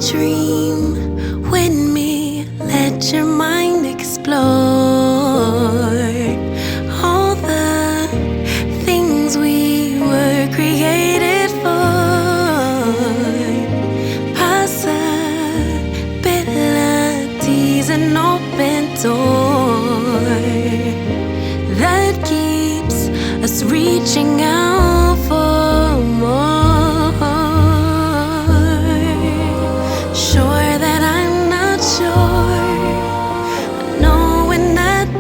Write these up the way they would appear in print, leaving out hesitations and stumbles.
Dream with me, let your mind explore all the things we were created for. Possibilities, an open door that keeps us reaching out for more.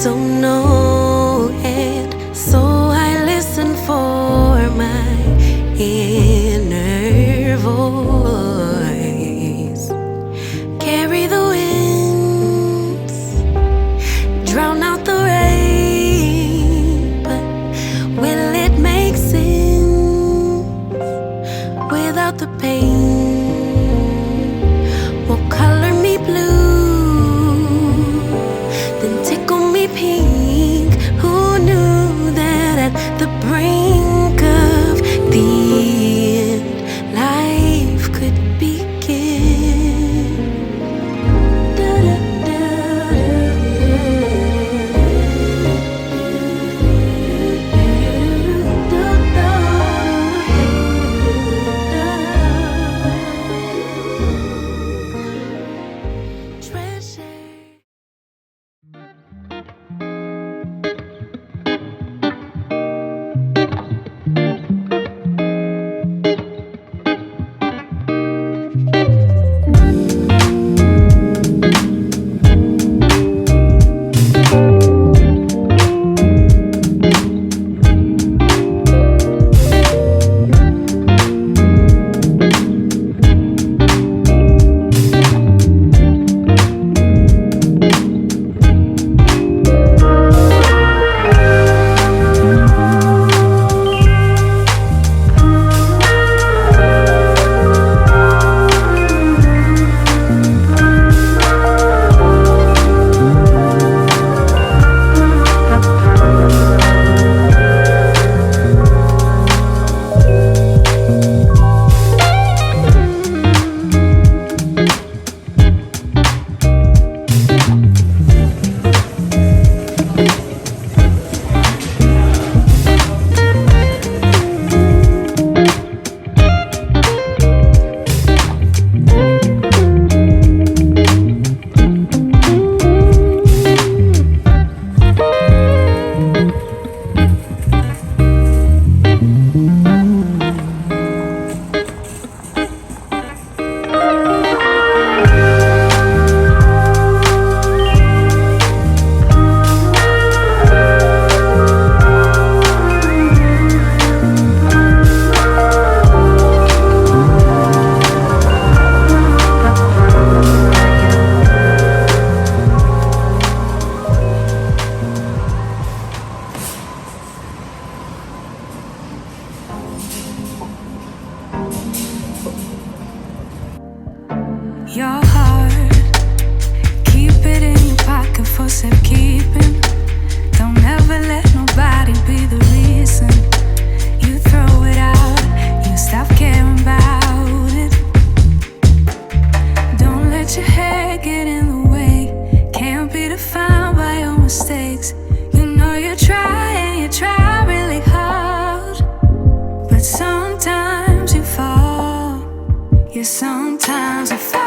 Don't know it, so I listen for my inner voice. Carry the winds, drown out the rain, but will it make sense without the pain? Won't color me blue, then tickle me pink. Who knew that at the brink of the end, life could begin? Your heart, keep it in your pocket for safekeeping. Don't ever let nobody be the reason you throw it out, you stop caring about it. Don't let your head get in the way, can't be defined by your mistakes. You know you try and you try really hard, but sometimes you fall, yeah, sometimes you fall.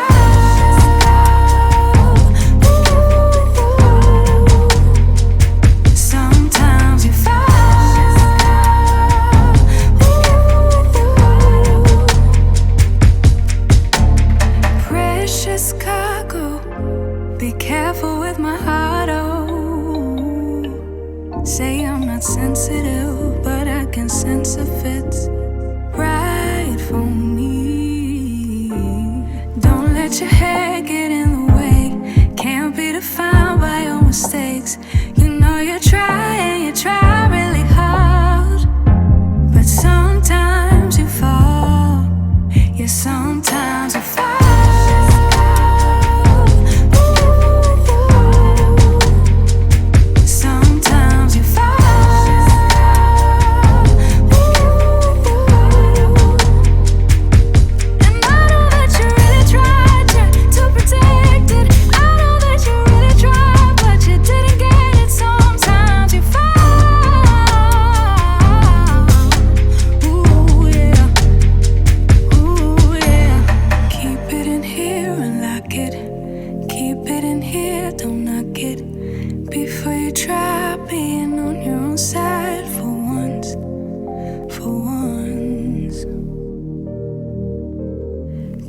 Be careful with my heart, oh. Say I'm not sensitive, but I can sense if it's right for me.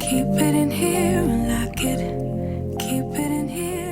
Keep it in here and lock it. Keep it in here.